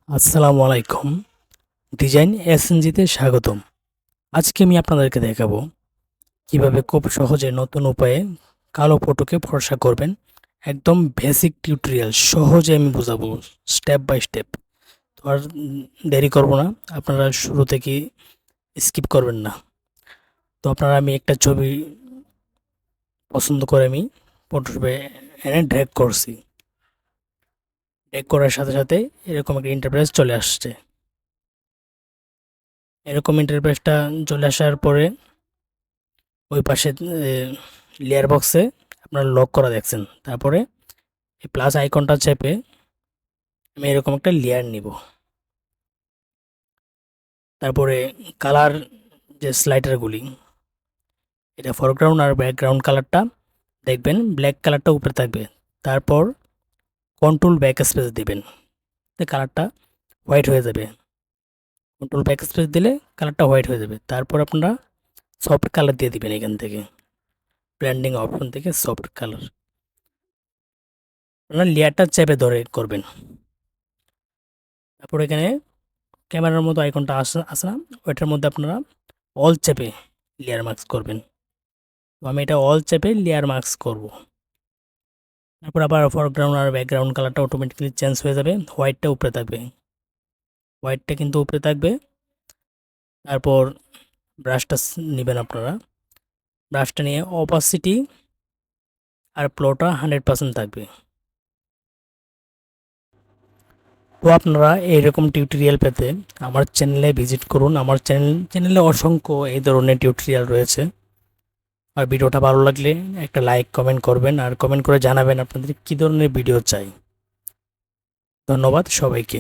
আসসালামু আলাইকুম। ডিজাইন এসএনজিতে স্বাগতম। আজকে আমি আপনাদেরকে দেখাবো কিভাবে খুব সহজে নতুন উপায়ে কালো ফটোকে ফর্সা করবেন। একদম বেসিক টিউটোরিয়াল সহজে আমি বোঝাবো, স্টেপ বাই স্টেপ। তো আর দেরি করব না, আপনারা শুরু থেকে স্কিপ করবেন না। তো আপনারা, আমি একটা ছবি পছন্দ করে আমি ফটোশপে এনে ড্র্যাগ করছি। ড্র্যাগ করার সাথে সাথে এরকম একটা ইন্টারফেস চলে আসছে। এরকম ইন্টারফেসটা চলে আসার পরে ওই পাশে লেয়ার বক্সে আপনারা লক করা দেখছেন। তারপরে এই প্লাস আইকনটা চেপে আমি এরকম একটা লেয়ার নিব। তারপরে কালার, যে স্লাইডারগুলি, এটা ফরগ্রাউন্ড আর ব্যাকগ্রাউন্ড কালারটা দেখবেন ব্ল্যাক কালারটা উপরে থাকবে। তারপর কন্ট্রোল ব্যাক স্পেস দিবেন, কালারটা হোয়াইট হয়ে যাবে। কন্ট্রোল ব্যাক স্পেস দিলে কালারটা হোয়াইট হয়ে যাবে। তারপর আপনারা সফট কালার দিয়ে দিবেন, এখান থেকে ব্লেন্ডিং অপশন থেকে সফট কালার আপনারা লেয়ারটা চেপে ধরে করবেন। তারপর এখানে ক্যামেরার মতো আইকনটা আসে না, ওইটার মধ্যে আপনারা অল চেপে লেয়ার মার্কস করবেন। তো আমি এটা অল চেপে লেয়ার মার্কস করব। তারপর আবার ফরগ্রাউন্ড আর ব্যাকগ্রাউন্ড কালারটা অটোমেটিক্যালি চেঞ্জ হয়ে যাবে, হোয়াইটটা উপরে থাকবে। হোয়াইটটা কিন্তু উপরে থাকবে। তারপর ব্রাশটা নেবেন আপনারা। ব্রাশটা নিয়ে অপাসিটি আর ফ্লোটা 100% থাকবে। তো আপনারা এইরকম টিউটোরিয়াল পেতে আমার চ্যানেলে ভিজিট করুন। আমার চ্যানেলে অসংখ্য এই ধরনের টিউটোরিয়াল রয়েছে। আর ভিডিওটা ভালো লাগলে একটা লাইক কমেন্ট করবেন, আর কমেন্ট করে জানাবেন আপনাদের কী ধরনের ভিডিও চাই। ধন্যবাদ সবাইকে।